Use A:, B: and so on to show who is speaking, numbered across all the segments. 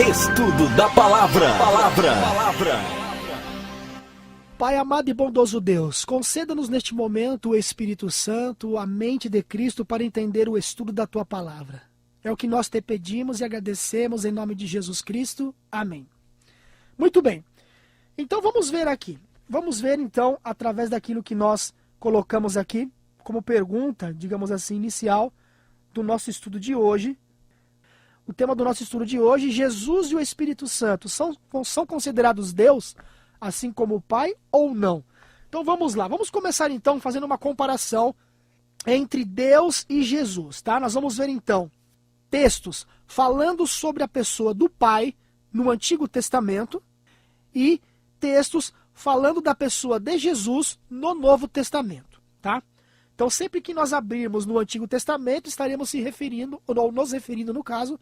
A: Estudo da Palavra.
B: Pai amado e bondoso Deus, conceda-nos neste momento o Espírito Santo, a mente de Cristo para entender o estudo da Tua Palavra. É o que nós te pedimos e agradecemos em nome de Jesus Cristo. Amém. Muito bem. Então vamos ver aqui. Vamos ver então, através daquilo que nós colocamos aqui, como pergunta, digamos assim, inicial do nosso estudo de hoje. O tema do nosso estudo de hoje, Jesus e o Espírito Santo são considerados Deus, assim como o Pai, ou não? Então vamos lá, vamos começar então fazendo uma comparação entre Deus e Jesus, tá? Nós vamos ver então textos falando sobre a pessoa do Pai no Antigo Testamento e textos falando da pessoa de Jesus no Novo Testamento, tá? Então sempre que nós abrirmos no Antigo Testamento, estaremos se referindo, ou nos referindo no caso,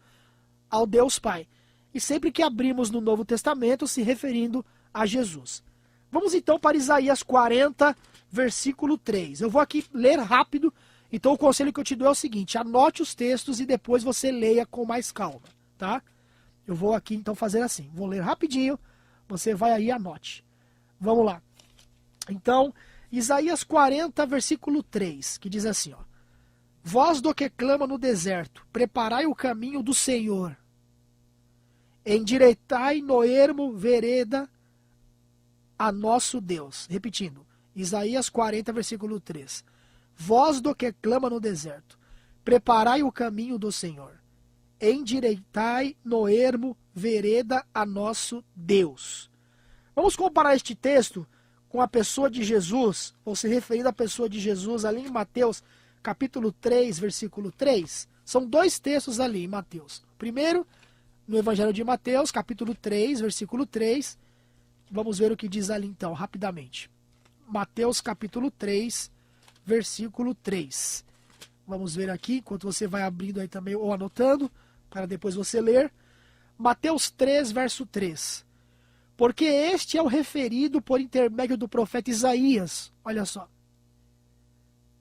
B: ao Deus Pai. E sempre que abrimos no Novo Testamento, se referindo a Jesus. Vamos então para Isaías 40, versículo 3. Eu vou aqui ler rápido, então o conselho que eu te dou é o seguinte: anote os textos e depois você leia com mais calma, tá? Eu vou aqui então fazer assim, vou ler rapidinho, você vai aí e anote. Vamos lá. Então, Isaías 40, versículo 3, que diz assim, ó: Voz do que clama no deserto, preparai o caminho do Senhor, endireitai no ermo vereda a nosso Deus. Repetindo, Isaías 40, versículo 3. Voz do que clama no deserto, preparai o caminho do Senhor, endireitai no ermo vereda a nosso Deus. Vamos comparar este texto com a pessoa de Jesus, ou se referindo à pessoa de Jesus, ali em Mateus, capítulo 3, versículo 3. São dois textos ali em Mateus. Primeiro, no Evangelho de Mateus, capítulo 3, versículo 3. Vamos ver o que diz ali então, rapidamente. Mateus, capítulo 3, versículo 3. Vamos ver aqui, enquanto você vai abrindo aí também, ou anotando, para depois você ler. Mateus 3, verso 3. Porque este é o referido por intermédio do profeta Isaías. Olha só.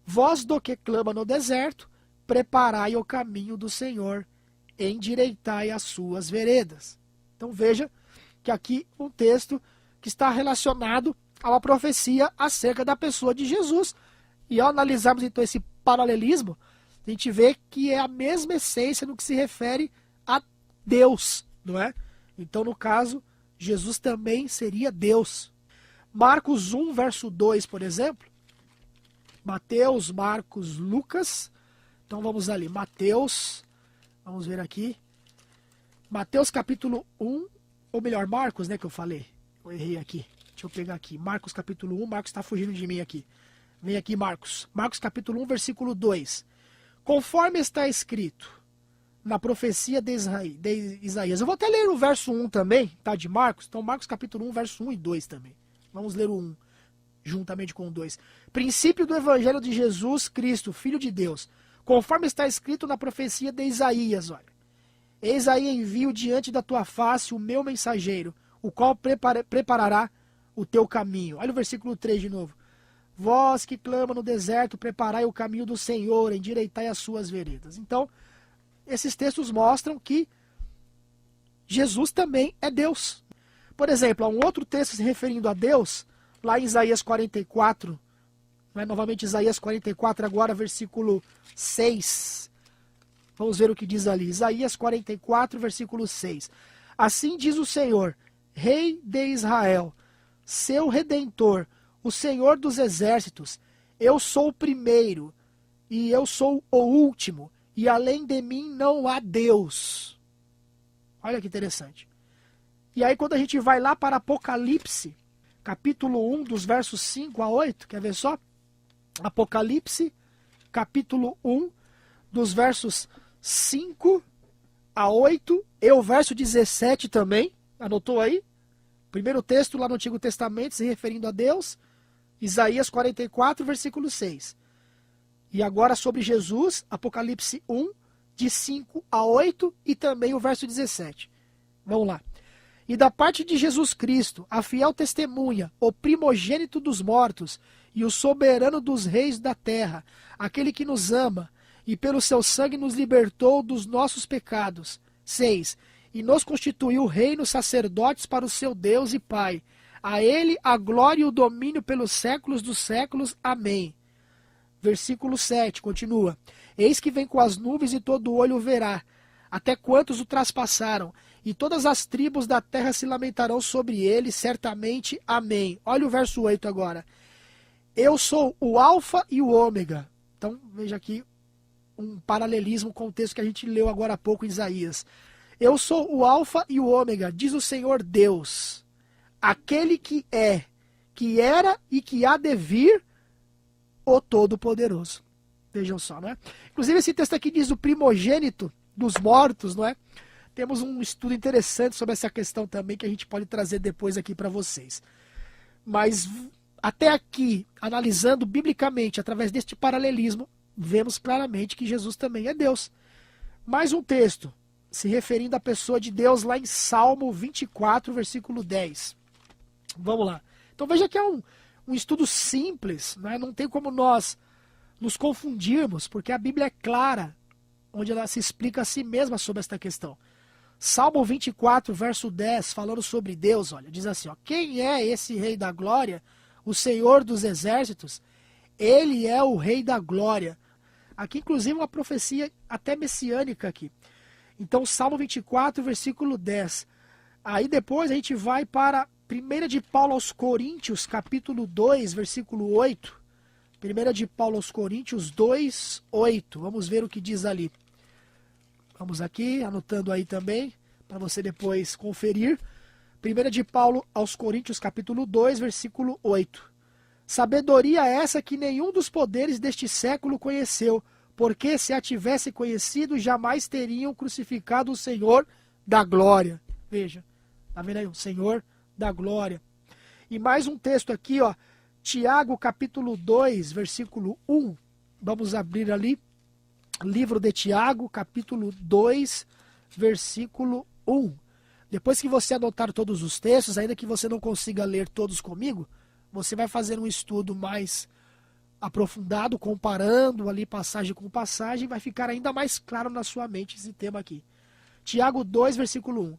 B: Voz do que clama no deserto, preparai o caminho do Senhor, endireitai as suas veredas. Então veja que aqui um texto que está relacionado a uma profecia acerca da pessoa de Jesus. E ao analisarmos então esse paralelismo, a gente vê que é a mesma essência no que se refere a Deus, não é? Então, no caso, Jesus também seria Deus. Marcos 1, verso 2, por exemplo. Mateus, Marcos, Lucas. Então vamos ali, Mateus, vamos ver aqui. Mateus capítulo 1, ou melhor, Marcos, né, que eu falei. Eu errei aqui, deixa eu pegar aqui. Marcos capítulo 1, Marcos está fugindo de mim aqui. Vem aqui, Marcos. Marcos capítulo 1, versículo 2. Conforme está escrito na profecia de Isaías. Eu vou até ler o verso 1 também, tá, de Marcos. Então Marcos capítulo 1, verso 1 e 2 também. Vamos ler o 1, juntamente com o 2. Princípio do Evangelho de Jesus Cristo, Filho de Deus, conforme está escrito na profecia de Isaías, olha. Eis aí envio diante da tua face o meu mensageiro, o qual preparará o teu caminho. Olha o versículo 3 de novo. Vós que clama no deserto, preparai o caminho do Senhor, endireitai as suas veredas. Então, esses textos mostram que Jesus também é Deus. Por exemplo, há um outro texto se referindo a Deus, lá em Isaías 44, novamente Isaías 44, agora versículo 6. Vamos ver o que diz ali. Isaías 44, versículo 6. Assim diz o Senhor, Rei de Israel, seu Redentor, o Senhor dos exércitos, eu sou o primeiro e eu sou o último, e além de mim não há Deus. Olha que interessante. E aí quando a gente vai lá para Apocalipse, capítulo 1, dos versos 5 a 8, quer ver só? Apocalipse, capítulo 1, dos versos 5 a 8, e o verso 17 também, anotou aí? Primeiro texto lá no Antigo Testamento, se referindo a Deus, Isaías 44, versículo 6. E agora sobre Jesus, Apocalipse 1, de 5 a 8, e também o verso 17. Vamos lá. E da parte de Jesus Cristo, a fiel testemunha, o primogênito dos mortos, e o soberano dos reis da terra, aquele que nos ama, e pelo seu sangue nos libertou dos nossos pecados. 6. e nos constituiu reino, sacerdotes para o seu Deus e Pai. A ele a glória e o domínio pelos séculos dos séculos. Amém. Versículo 7, continua. Eis que vem com as nuvens e todo olho o verá, até quantos o traspassaram, e todas as tribos da terra se lamentarão sobre ele, certamente. Amém. Olha o verso 8 agora. Eu sou o alfa e o ômega. Então, veja aqui um paralelismo com o texto que a gente leu agora há pouco em Isaías. Eu sou o alfa e o ômega, diz o Senhor Deus, aquele que é, que era e que há de vir, o Todo-Poderoso. Vejam só, não é? Inclusive esse texto aqui diz o primogênito dos mortos, não é? Temos um estudo interessante sobre essa questão também que a gente pode trazer depois aqui para vocês. Mas até aqui, analisando biblicamente, através deste paralelismo, vemos claramente que Jesus também é Deus. Mais um texto, se referindo à pessoa de Deus lá em Salmo 24, versículo 10. Vamos lá. Então veja que é um estudo simples, né? Não tem como nós nos confundirmos, porque a Bíblia é clara, onde ela se explica a si mesma sobre esta questão. Salmo 24, verso 10, falando sobre Deus, olha, diz assim, ó, quem é esse Rei da Glória? O Senhor dos Exércitos? Ele é o Rei da Glória. Aqui, inclusive, uma profecia até messiânica aqui. Então, Salmo 24, versículo 10. Aí depois a gente vai para 1 de Paulo aos Coríntios, capítulo 2, versículo 8. 1 de Paulo aos Coríntios 2, 8. Vamos ver o que diz ali. Vamos aqui, anotando aí também, para você depois conferir. 1 de Paulo aos Coríntios, capítulo 2, versículo 8. Sabedoria essa que nenhum dos poderes deste século conheceu, porque se a tivesse conhecido, jamais teriam crucificado o Senhor da glória. Veja, tá vendo aí? O Senhor da glória. E mais um texto aqui, ó. Tiago, capítulo 2, versículo 1. Vamos abrir ali. Livro de Tiago, capítulo 2, versículo 1. Depois que você anotar todos os textos, ainda que você não consiga ler todos comigo, você vai fazer um estudo mais aprofundado, comparando ali passagem com passagem, vai ficar ainda mais claro na sua mente esse tema aqui. Tiago 2, versículo 1.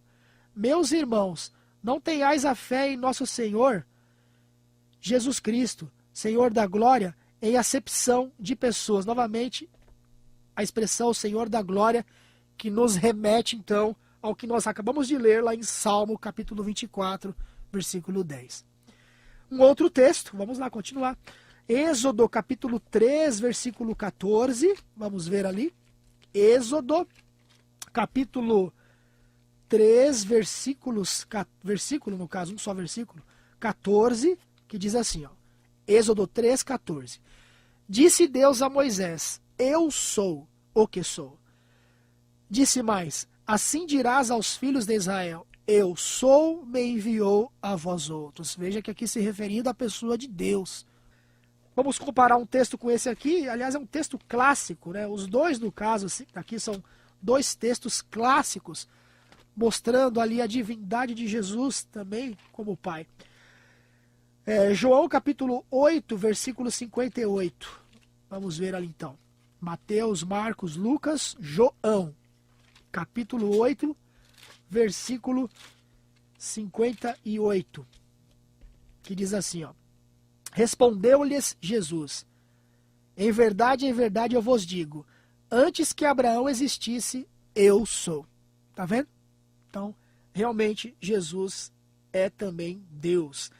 B: Meus irmãos, não tenhais a fé em nosso Senhor Jesus Cristo, Senhor da glória, em acepção de pessoas. Novamente, a expressão Senhor da glória, que nos remete, então, ao que nós acabamos de ler lá em Salmo, capítulo 24, versículo 10. Um outro texto, vamos lá, continuar. Êxodo, capítulo 3, versículo 14. Vamos ver ali. Êxodo, capítulo 3, versículo, no caso, um só versículo, 14, que diz assim, ó. Êxodo 3, 14. Disse Deus a Moisés, eu sou o que sou. Disse mais, assim dirás aos filhos de Israel, eu sou, me enviou a vós outros. Veja que aqui se referindo à pessoa de Deus. Vamos comparar um texto com esse aqui, aliás é um texto clássico, né? Os dois no caso aqui são dois textos clássicos, mostrando ali a divindade de Jesus também como Pai. João capítulo 8, versículo 58. Vamos ver ali então. Mateus, Marcos, Lucas, João. Capítulo 8, versículo 58. Que diz assim, ó. Respondeu-lhes Jesus, em verdade eu vos digo, antes que Abraão existisse, eu sou. Tá vendo? Então, realmente, Jesus é também Deus.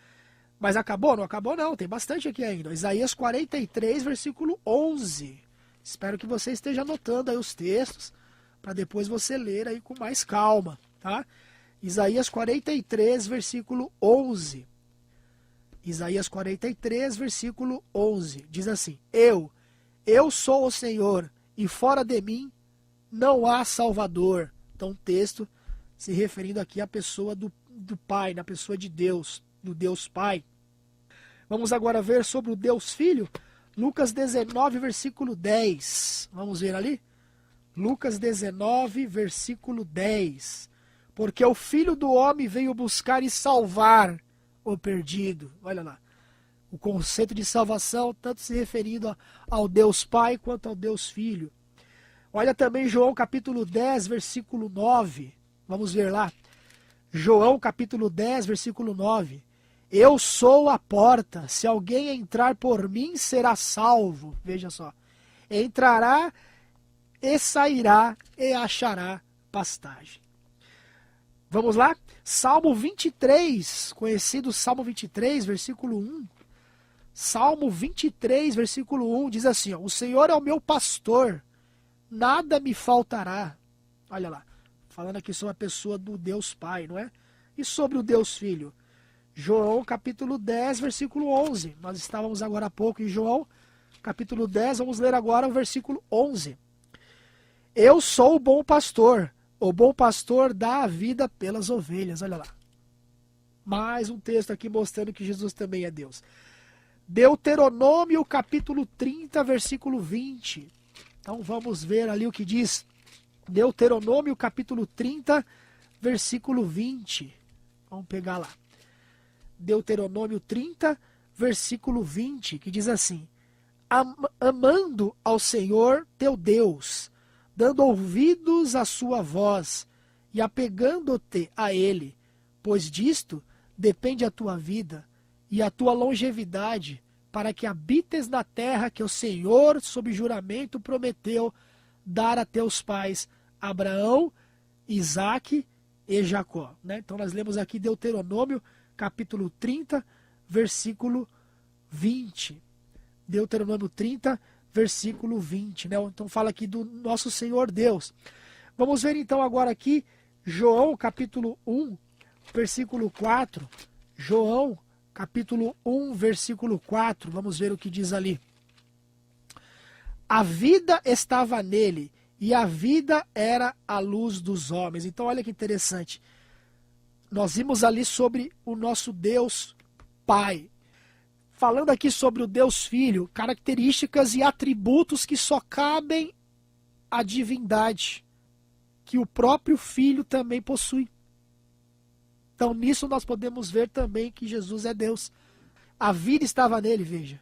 B: Mas acabou? Não acabou não, tem bastante aqui ainda. Isaías 43, versículo 11. Espero que você esteja anotando aí os textos, para depois você ler aí com mais calma, tá? Isaías 43, versículo 11. Isaías 43, versículo 11. Diz assim, eu sou o Senhor, e fora de mim não há Salvador. Então, texto se referindo aqui à pessoa do Pai, na pessoa de Deus, do Deus Pai. Vamos agora ver sobre o Deus Filho. Lucas 19, versículo 10. Vamos ver ali? Lucas 19, versículo 10. Porque o Filho do Homem veio buscar e salvar o perdido. Olha lá. O conceito de salvação, tanto se referindo ao Deus Pai quanto ao Deus Filho. Olha também João capítulo 10, versículo 9. Vamos ver lá. João capítulo 10, versículo 9. Eu sou a porta, se alguém entrar por mim será salvo. Veja só. Entrará e sairá e achará pastagem. Vamos lá? Salmo 23, conhecido Salmo 23, versículo 1. Salmo 23, versículo 1 diz assim, ó, o Senhor é o meu pastor, nada me faltará. Olha lá, falando aqui sobre a pessoa do Deus Pai, não é? E sobre o Deus Filho. João capítulo 10, versículo 11. Nós estávamos agora há pouco em João capítulo 10, vamos ler agora o versículo 11. Eu sou o bom pastor dá a vida pelas ovelhas. Olha lá. Mais um texto aqui mostrando que Jesus também é Deus. Deuteronômio capítulo 30, versículo 20. Então vamos ver ali o que diz. Deuteronômio capítulo 30, versículo 20. Vamos pegar lá. Deuteronômio 30, versículo 20, que diz assim: amando ao Senhor teu Deus, dando ouvidos à sua voz e apegando-te a ele, pois disto depende a tua vida e a tua longevidade, para que habites na terra que o Senhor, sob juramento, prometeu dar a teus pais, Abraão, Isaque e Jacó. Né? Então nós lemos aqui Deuteronômio, capítulo 30, versículo 20. Deuteronômio 30, versículo 20. Né? Então fala aqui do nosso Senhor Deus. Vamos ver então agora aqui, João, capítulo 1, versículo 4. João, capítulo 1, versículo 4, vamos ver o que diz ali. A vida estava nele, e a vida era a luz dos homens. Então olha que interessante. Nós vimos ali sobre o nosso Deus Pai. Falando aqui sobre o Deus Filho, características e atributos que só cabem à divindade, que o próprio Filho também possui. Então nisso nós podemos ver também que Jesus é Deus. A vida estava nele, veja.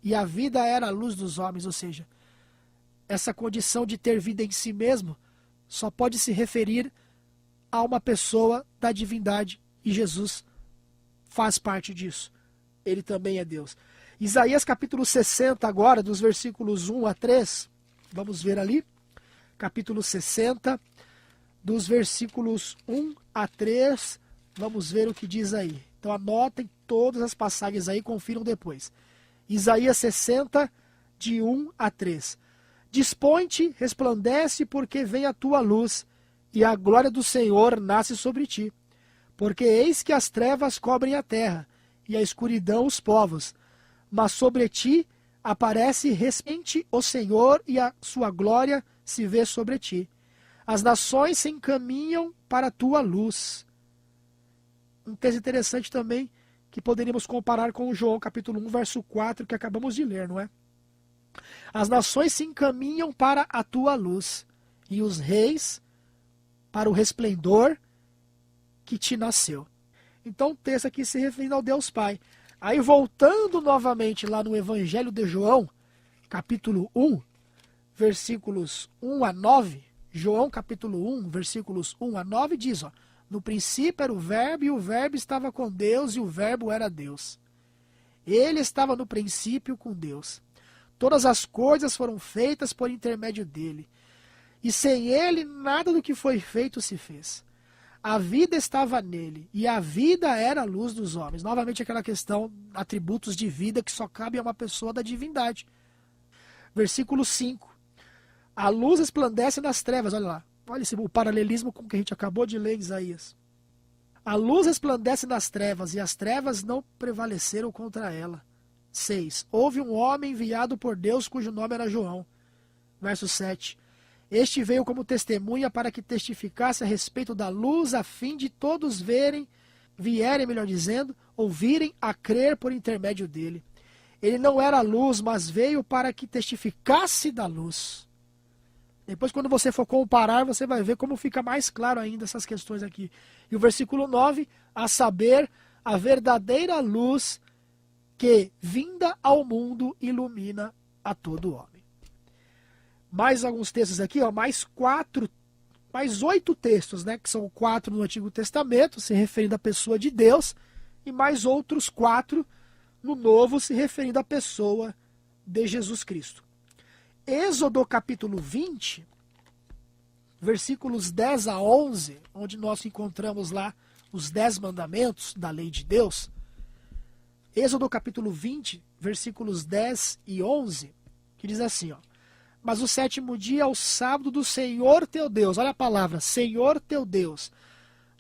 B: E a vida era a luz dos homens, ou seja, essa condição de ter vida em si mesmo só pode se referir a uma pessoa da divindade. E Jesus faz parte disso. Ele também é Deus. Isaías capítulo 60 agora, dos versículos 1 a 3. Vamos ver ali. Capítulo 60, dos versículos 1 a 3. Vamos ver o que diz aí. Então anotem todas as passagens aí, confiram depois. Isaías 60, de 1 a 3. Dispõe-te, resplandece, porque vem a tua luz, e a glória do Senhor nasce sobre ti. Porque eis que as trevas cobrem a terra, e a escuridão os povos. Mas sobre ti aparece resplandece o Senhor, e a sua glória se vê sobre ti. As nações se encaminham para a tua luz. Um texto interessante também, que poderíamos comparar com João capítulo 1, verso 4, que acabamos de ler, não é? As nações se encaminham para a tua luz, e os reis para o resplendor que te nasceu. Então o texto aqui se referindo ao Deus Pai. Aí voltando novamente lá no Evangelho de João, capítulo 1, versículos 1 a 9, João capítulo 1, versículos 1 a 9 diz, ó, no princípio era o Verbo, e o Verbo estava com Deus, e o Verbo era Deus. Ele estava no princípio com Deus. Todas as coisas foram feitas por intermédio dele. E sem ele, nada do que foi feito se fez. A vida estava nele, e a vida era a luz dos homens. Novamente aquela questão, atributos de vida que só cabe a uma pessoa da divindade. Versículo 5. A luz resplandece nas trevas, olha lá. Olha o paralelismo com o que a gente acabou de ler em Isaías. A luz resplandece nas trevas, e as trevas não prevaleceram contra ela. 6. Houve um homem enviado por Deus, cujo nome era João. Verso 7. Este veio como testemunha para que testificasse a respeito da luz, a fim de todos vierem, melhor dizendo, ouvirem a crer por intermédio dele. Ele não era a luz, mas veio para que testificasse da luz. Depois, quando você for comparar, você vai ver como fica mais claro ainda essas questões aqui. E o versículo 9, a saber, a verdadeira luz que, vinda ao mundo, ilumina a todo homem. Mais alguns textos aqui, ó, mais 4 mais 8 textos, né, que são 4 no Antigo Testamento, se referindo à pessoa de Deus, e mais outros 4 no Novo, se referindo à pessoa de Jesus Cristo. Êxodo capítulo 20, versículos 10 a 11, onde nós encontramos lá os 10 mandamentos da lei de Deus. Êxodo capítulo 20, versículos 10 e 11, que diz assim, ó: mas o 7º dia é o sábado do Senhor teu Deus. Olha a palavra, Senhor teu Deus.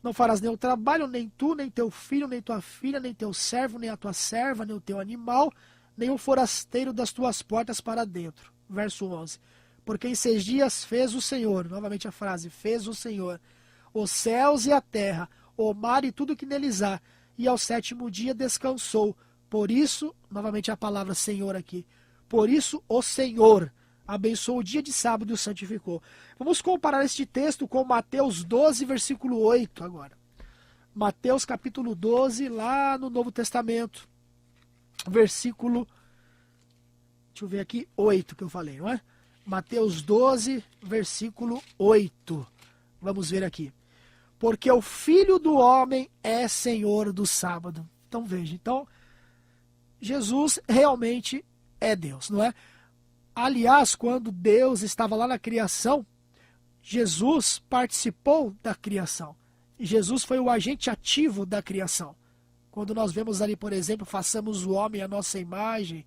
B: Não farás nenhum trabalho, nem tu, nem teu filho, nem tua filha, nem teu servo, nem a tua serva, nem o teu animal, nem o forasteiro das tuas portas para dentro. Verso 11. Porque em 6 dias fez o Senhor, novamente a frase, fez o Senhor, os céus e a terra, o mar e tudo que neles há, e ao 7º dia descansou. Por isso, novamente a palavra Senhor aqui, por isso o Senhor abençoou o dia de sábado e o santificou. Vamos comparar este texto com Mateus 12, versículo 8 agora. Mateus capítulo 12, lá no Novo Testamento, versículo, deixa eu ver aqui, 8 que eu falei, não é? Mateus 12, versículo 8. Vamos ver aqui. Porque o Filho do Homem é Senhor do sábado. Então veja, então Jesus realmente é Deus, não é? Aliás, quando Deus estava lá na criação, Jesus participou da criação. Jesus foi o agente ativo da criação. Quando nós vemos ali, por exemplo, façamos o homem à nossa imagem,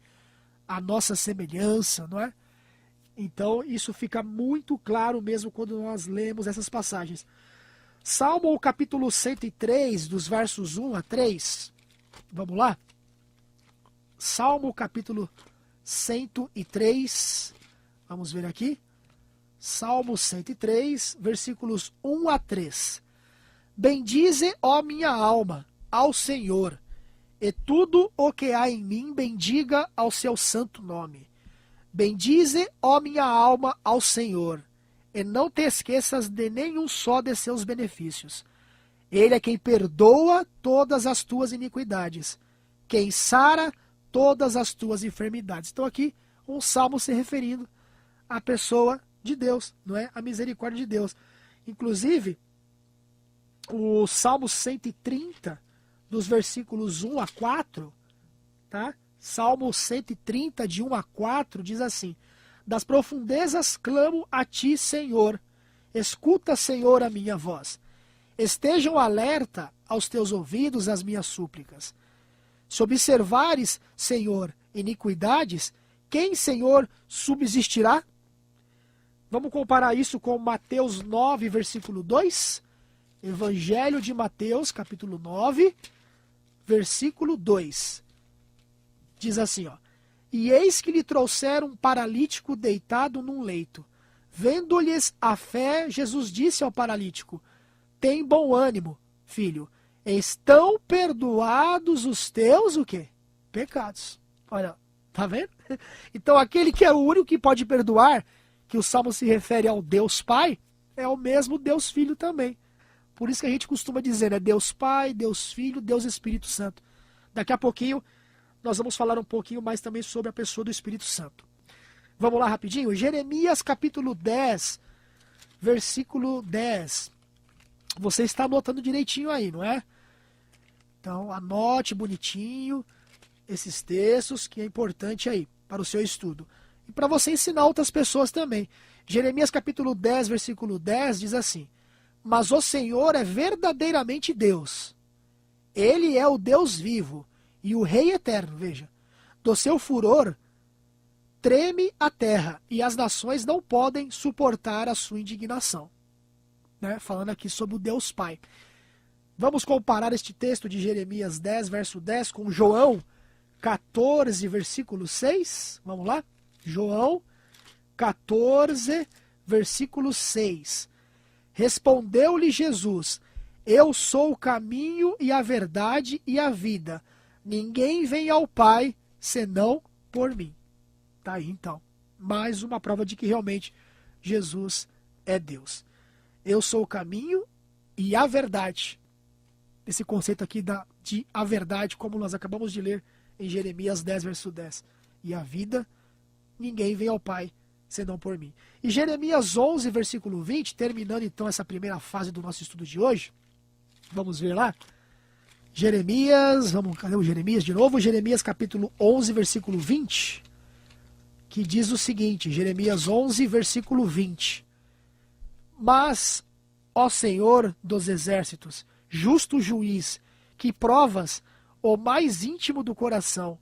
B: à nossa semelhança, não é? Então, isso fica muito claro mesmo quando nós lemos essas passagens. Salmo capítulo 103, dos versos 1 a 3. Vamos lá? Salmo capítulo 103, vamos ver aqui, Salmo 103, versículos 1 a 3. Bendize, ó minha alma, ao Senhor, e tudo o que há em mim bendiga ao seu santo nome. Bendize, ó minha alma, ao Senhor, e não te esqueças de nenhum só de seus benefícios. Ele é quem perdoa todas as tuas iniquidades, quem sara todas as tuas enfermidades. Então aqui um salmo se referindo à pessoa de Deus, não é? A misericórdia de Deus. Inclusive, o Salmo 130, dos versículos 1 a 4, tá? Salmo 130, de 1 a 4, diz assim: das profundezas clamo a ti, Senhor. Escuta, Senhor, a minha voz. Estejam alerta aos teus ouvidos as minhas súplicas. Se observares, Senhor, iniquidades, quem, Senhor, subsistirá? Vamos comparar isso com Mateus 9, versículo 2? Evangelho de Mateus, capítulo 9, versículo 2. Diz assim, ó: e eis que lhe trouxeram um paralítico deitado num leito. Vendo-lhes a fé, Jesus disse ao paralítico: tem bom ânimo, filho. Estão perdoados os teus, o quê? Pecados. Olha, tá vendo? Então aquele que é o único que pode perdoar, que o Salmo se refere ao Deus Pai, é o mesmo Deus Filho também. Por isso que a gente costuma dizer, né? Deus Pai, Deus Filho, Deus Espírito Santo. Daqui a pouquinho nós vamos falar um pouquinho mais também sobre a pessoa do Espírito Santo. Vamos lá rapidinho? Jeremias capítulo 10, versículo 10. Você está anotando direitinho aí, não é? Então, anote bonitinho esses textos, que é importante aí para o seu estudo. E para você ensinar outras pessoas também. Jeremias capítulo 10, versículo 10 diz assim: mas o Senhor é verdadeiramente Deus. Ele é o Deus vivo e o Rei eterno, veja. Do seu furor treme a terra e as nações não podem suportar a sua indignação. Né? Falando aqui sobre o Deus Pai. Vamos comparar este texto de Jeremias 10, verso 10, com João 14, versículo 6. Vamos lá? João 14, versículo 6. Respondeu-lhe Jesus: eu sou o caminho e a verdade e a vida. Ninguém vem ao Pai senão por mim. Tá aí então. Mais uma prova de que realmente Jesus é Deus. Eu sou o caminho e a verdade. Esse conceito aqui de a verdade, como nós acabamos de ler em Jeremias 10, verso 10. E a vida, ninguém vem ao Pai senão por mim. E Jeremias 11, versículo 20, terminando então essa primeira fase do nosso estudo de hoje. Vamos ver lá. Jeremias, cadê o Jeremias de novo? Jeremias capítulo 11, versículo 20, que diz o seguinte, Jeremias 11, versículo 20. Mas, ó Senhor dos exércitos, justo juiz, que provas o mais íntimo do coração,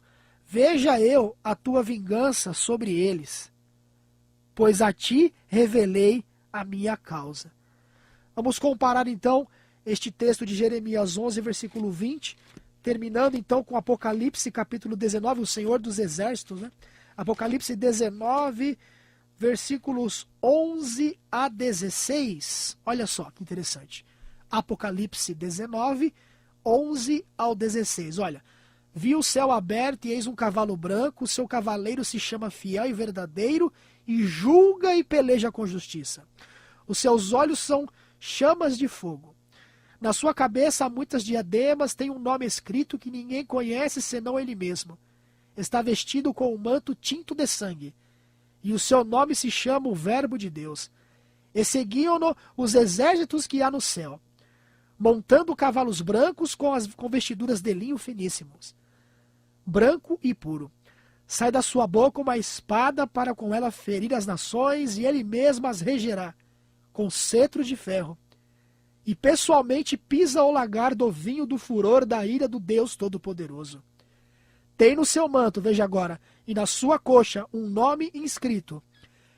B: veja eu a tua vingança sobre eles, pois a ti revelei a minha causa. Vamos comparar então este texto de Jeremias 11, versículo 20, terminando então com Apocalipse capítulo 19, o Senhor dos exércitos, né? Apocalipse 19, versículos 11 a 16. Olha só que interessante. Apocalipse 19, 11 ao 16. Olha, vi o céu aberto e eis um cavalo branco, seu cavaleiro se chama Fiel e Verdadeiro e julga e peleja com justiça. Os seus olhos são chamas de fogo. Na sua cabeça há muitas diademas, tem um nome escrito que ninguém conhece senão ele mesmo. Está vestido com um manto tinto de sangue. E o seu nome se chama o Verbo de Deus. E seguiam-no os exércitos que há no céu, montando cavalos brancos com vestiduras de linho finíssimos, branco e puro. Sai da sua boca uma espada para com ela ferir as nações, e ele mesmo as regerá, com cetro de ferro. E pessoalmente pisa o lagar do vinho do furor da ira do Deus Todo-Poderoso. Tem no seu manto, veja agora, e na sua coxa um nome inscrito: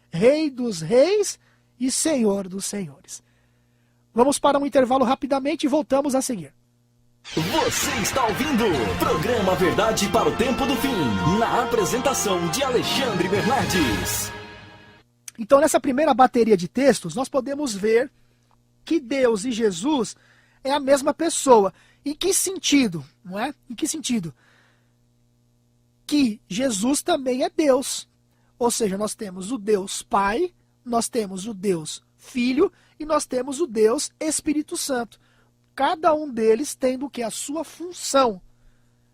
B: Rei dos Reis e Senhor dos Senhores. Vamos para um intervalo rapidamente e voltamos a seguir.
A: Você está ouvindo o programa Verdade para o Tempo do Fim, na apresentação de Alexandre Bernardes.
B: Então, nessa primeira bateria de textos, nós podemos ver que Deus e Jesus é a mesma pessoa. Em que sentido? Não é? Em que sentido? Que Jesus também é Deus. Ou seja, nós temos o Deus Pai, nós temos o Deus Filho e nós temos o Deus Espírito Santo. Cada um deles tendo o que? A sua função.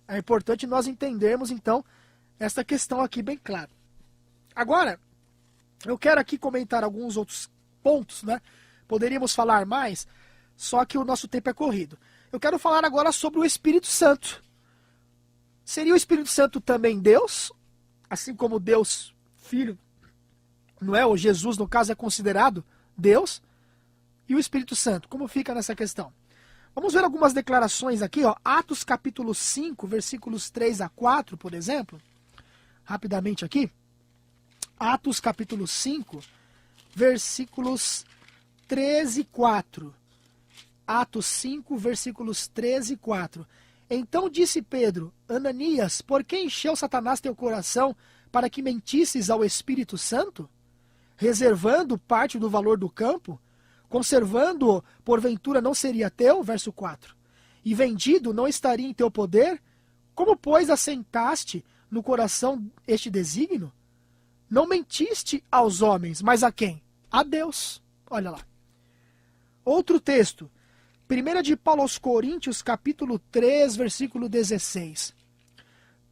B: É importante nós entendermos, então, essa questão aqui bem clara. Agora, eu quero aqui comentar alguns outros pontos, né? Poderíamos falar mais, só que o nosso tempo é corrido. Eu quero falar agora sobre o Espírito Santo. Seria o Espírito Santo também Deus? Assim como Deus Filho, não é? Ou Jesus, no caso, é considerado Deus? E o Espírito Santo, como fica nessa questão? Vamos ver algumas declarações aqui, ó. Atos capítulo 5, versículos 3 a 4, por exemplo. Rapidamente aqui. Atos capítulo 5, versículos 13 e 4. Atos 5, versículos 13 e 4. Então disse Pedro: Ananias, por que encheu Satanás teu coração para que mentisses ao Espírito Santo? Reservando parte do valor do campo? Conservando-o, porventura não seria teu? Verso 4. E vendido não estaria em teu poder? Como, pois, assentaste no coração este desígnio? Não mentiste aos homens, mas a quem? A Deus. Olha lá. Outro texto. 1 de Paulo aos Coríntios, capítulo 3, versículo 16.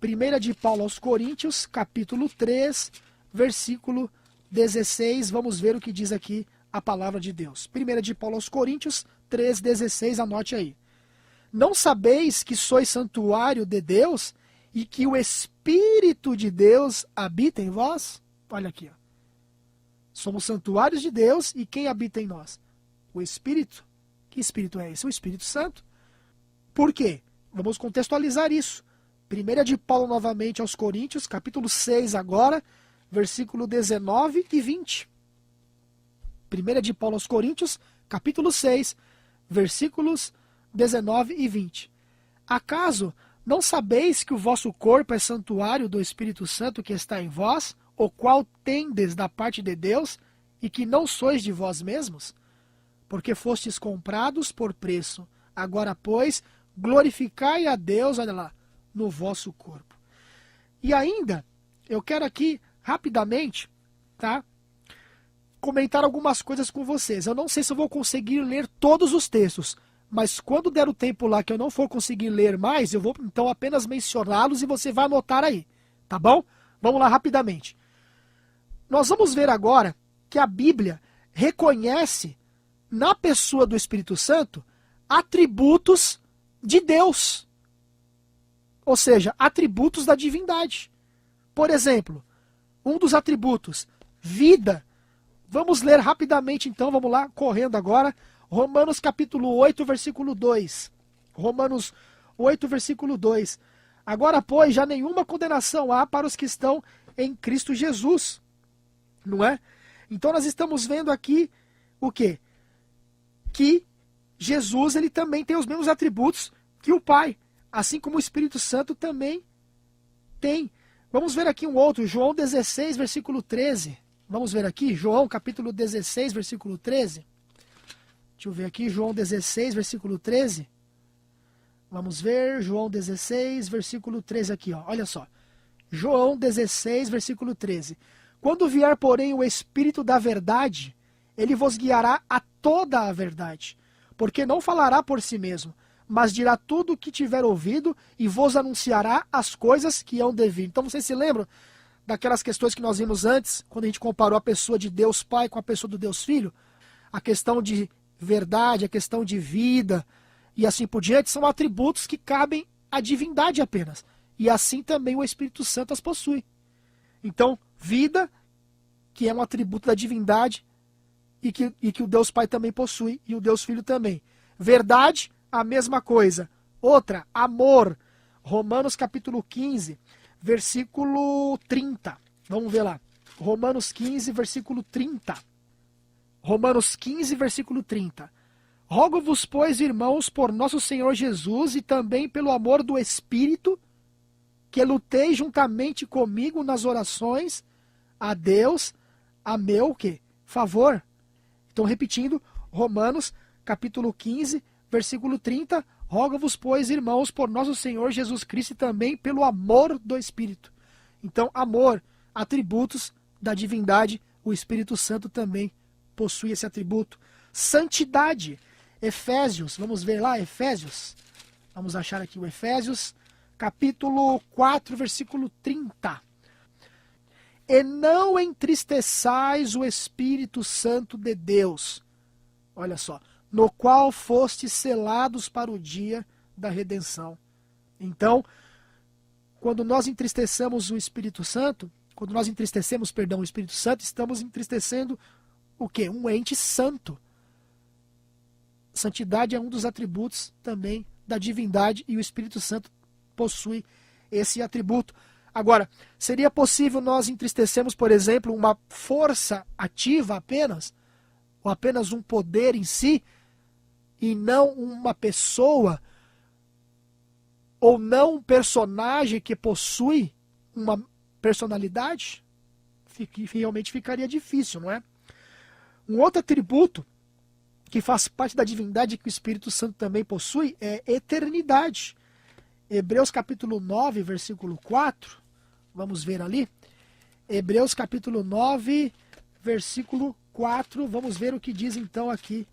B: 1 de Paulo aos Coríntios, capítulo 3, versículo 16. Vamos ver o que diz aqui a palavra de Deus. 1 de Paulo aos Coríntios 3,16, anote aí. Não sabeis que sois santuário de Deus e que o Espírito de Deus habita em vós? Olha aqui, ó. Somos santuários de Deus e quem habita em nós? O Espírito. Que Espírito é esse? O Espírito Santo. Por quê? Vamos contextualizar isso. 1 de Paulo novamente aos Coríntios, capítulo 6 agora, versículo 19 e 20. 1 de Paulo aos Coríntios, capítulo 6, versículos 19 e 20. Acaso não sabeis que o vosso corpo é santuário do Espírito Santo que está em vós, o qual tendes da parte de Deus, e que não sois de vós mesmos? Porque fostes comprados por preço. Agora, pois, glorificai a Deus, olha lá, no vosso corpo. E ainda, eu quero aqui, rapidamente, tá? Comentar algumas coisas com vocês. Eu não sei se eu vou conseguir ler todos os textos, mas quando der o tempo lá que eu não for conseguir ler mais, eu vou então apenas mencioná-los e você vai anotar aí, tá bom? Vamos lá rapidamente. nós vamos ver agora que a Bíblia reconhece na pessoa do Espírito Santo atributos de Deus. Ou seja, atributos da divindade. Por exemplo, um dos atributos, vida. Vamos ler rapidamente então, vamos lá, correndo agora. Romanos capítulo 8, versículo 2. Romanos 8, versículo 2. Agora, pois, já nenhuma condenação há para os que estão em Cristo Jesus. Não é? Então nós estamos vendo aqui o quê? Que Jesus, ele também tem os mesmos atributos que o Pai, assim como o Espírito Santo também tem. Vamos ver aqui um outro, João 16, versículo 13. Vamos ver aqui, João capítulo 16, versículo 13. Deixa eu ver aqui, João 16, versículo 13. Vamos ver, João 16, versículo 13 aqui, ó. Olha só. João 16, versículo 13. Quando vier, porém, o Espírito da verdade, ele vos guiará a toda a verdade, porque não falará por si mesmo, mas dirá tudo o que tiver ouvido e vos anunciará as coisas que hão de vir. Então vocês se lembram daquelas questões que nós vimos antes, quando a gente comparou a pessoa de Deus Pai com a pessoa do Deus Filho? A questão de verdade, a questão de vida e assim por diante, são atributos que cabem à divindade apenas. E assim também o Espírito Santo as possui. Então, vida, que é um atributo da divindade, e que o Deus Pai também possui, e o Deus Filho também. Verdade, a mesma coisa. Outra, amor. Romanos capítulo 15, versículo 30. Vamos ver lá. Romanos 15, versículo 30. Romanos 15, versículo 30. Rogo-vos, pois, irmãos, por nosso Senhor Jesus e também pelo amor do Espírito, que luteis juntamente comigo nas orações a Deus, a meu quê? Favor. Então, repetindo, Romanos, capítulo 15, versículo 30. Rogo-vos, pois, irmãos, por nosso Senhor Jesus Cristo e também pelo amor do Espírito. Então, amor, atributos da divindade, o Espírito Santo também possui esse atributo. Santidade. Efésios, vamos ver lá, Efésios. Vamos achar aqui o Efésios, capítulo 4, versículo 30. E não entristeçais o Espírito Santo de Deus. Olha só. No qual fostes selados para o dia da redenção. Então, quando nós entristecemos o Espírito Santo, quando nós entristecemos, o Espírito Santo, estamos entristecendo o quê? Um ente santo. Santidade é um dos atributos também da divindade e o Espírito Santo possui esse atributo. Agora, seria possível nós entristecermos, por exemplo, uma força ativa apenas, ou apenas um poder em si, e não uma pessoa, ou não um personagem que possui uma personalidade? Realmente ficaria difícil, não é? Um outro atributo que faz parte da divindade que o Espírito Santo também possui é eternidade. Hebreus capítulo 9, versículo 4, vamos ver ali. Hebreus capítulo 9, versículo 4, vamos ver o que diz então aqui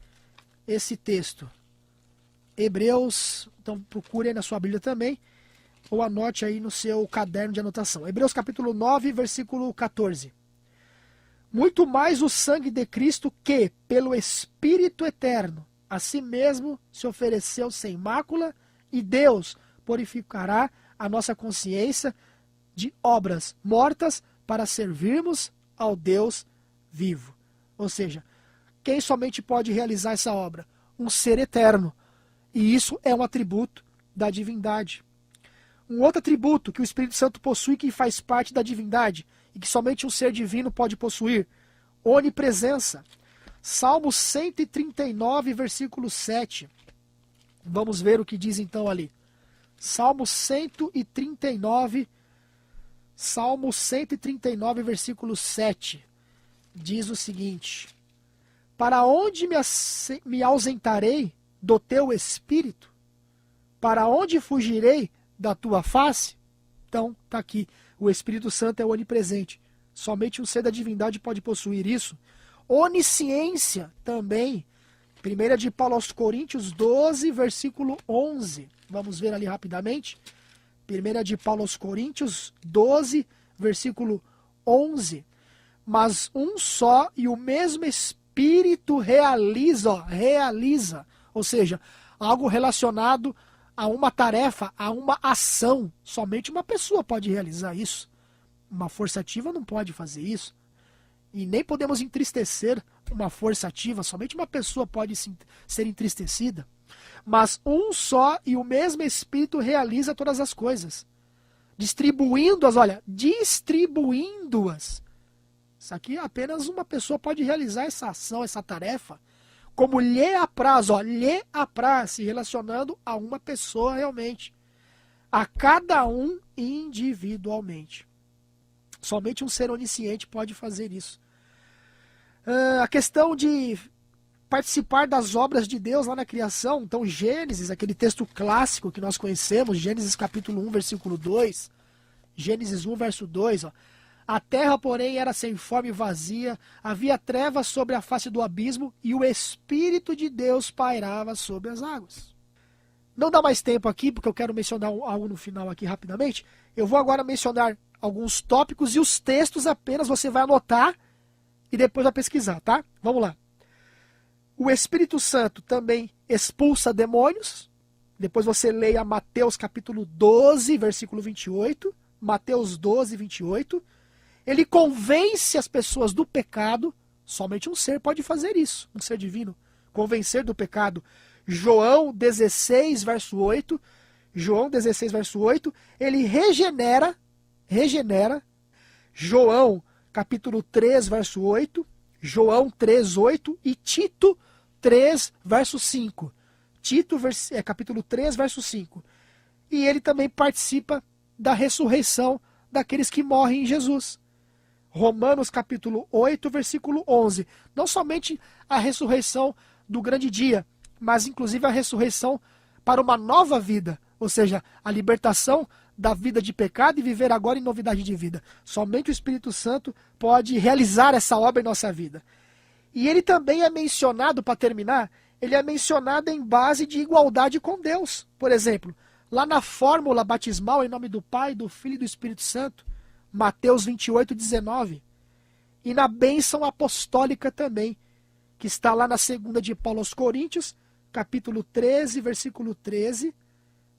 B: esse texto. Hebreus, então procure aí na sua Bíblia também, ou anote aí no seu caderno de anotação. Hebreus capítulo 9, versículo 14. Muito mais o sangue de Cristo que, pelo Espírito eterno, a si mesmo se ofereceu sem mácula, e Deus purificará a nossa consciência de obras mortas para servirmos ao Deus vivo. Ou seja, quem somente pode realizar essa obra? Um ser eterno. E isso é um atributo da divindade. Um outro atributo que o Espírito Santo possui, que faz parte da divindade, e que somente um ser divino pode possuir: onipresença. Salmo 139, versículo 7. Vamos ver o que diz então ali. Salmo 139, versículo 7. Diz o seguinte: para onde me ausentarei do teu espírito? Para onde fugirei da tua face? Então, está aqui. O Espírito Santo é onipresente. Somente um ser da divindade pode possuir isso. Onisciência também. 1 de Paulo aos Coríntios 12, versículo 11. Vamos ver ali rapidamente. 1 de Paulo aos Coríntios 12, versículo 11. mas um só e o mesmo Espírito realiza, ou seja, algo relacionado a uma tarefa, a uma ação. Somente uma pessoa pode realizar isso. Uma força ativa não pode fazer isso. E nem podemos entristecer uma força ativa, somente uma pessoa pode ser entristecida. Mas um só e o mesmo Espírito realiza todas as coisas, distribuindo-as, distribuindo-as. Isso aqui apenas uma pessoa pode realizar essa ação, essa tarefa, como lhe apraz, lhe apraz, se relacionando a uma pessoa realmente, a cada um individualmente. Somente um ser onisciente pode fazer isso. A questão de participar das obras de Deus lá na criação, então Gênesis, aquele texto clássico que nós conhecemos, Gênesis capítulo 1, versículo 2, Gênesis 1, verso 2, a terra, porém, era sem forma e vazia, havia trevas sobre a face do abismo, e o Espírito de Deus pairava sobre as águas. Não dá mais tempo aqui, porque eu quero mencionar algo no final aqui rapidamente. Eu vou agora mencionar alguns tópicos e os textos apenas você vai anotar e depois vai pesquisar, tá? Vamos lá. O Espírito Santo também expulsa demônios. Depois você leia Mateus capítulo 12, versículo 28. Mateus 12, 28. Ele convence as pessoas do pecado. Somente um ser pode fazer isso, um ser divino. Convencer do pecado. João 16, verso 8. João 16, verso 8. Ele regenera. João capítulo 3, verso 8. João 3, 8. E Tito 3, verso 5. Tito, capítulo 3, verso 5. E ele também participa da ressurreição daqueles que morrem em Jesus. Romanos capítulo 8, versículo 11. Não somente a ressurreição do grande dia, mas inclusive a ressurreição para uma nova vida. Ou seja, a libertação da vida de pecado e viver agora em novidade de vida. Somente o Espírito Santo pode realizar essa obra em nossa vida. E ele também é mencionado, para terminar, ele é mencionado em base de igualdade com Deus. Por exemplo, lá na fórmula batismal, em nome do Pai, do Filho e do Espírito Santo, Mateus 28, 19. E na bênção apostólica também, que está lá na segunda de Paulo aos Coríntios, capítulo 13, versículo 13.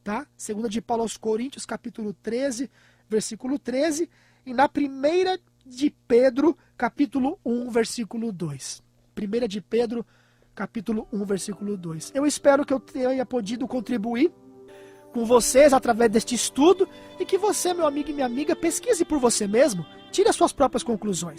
B: Tá? Segunda de Paulo aos Coríntios, capítulo 13, versículo 13. E na primeira de Pedro, capítulo 1, versículo 2. Primeira de Pedro, capítulo 1, versículo 2. Eu espero que eu tenha podido contribuir com vocês através deste estudo e que você, meu amigo e minha amiga, pesquise por você mesmo, tire as suas próprias conclusões.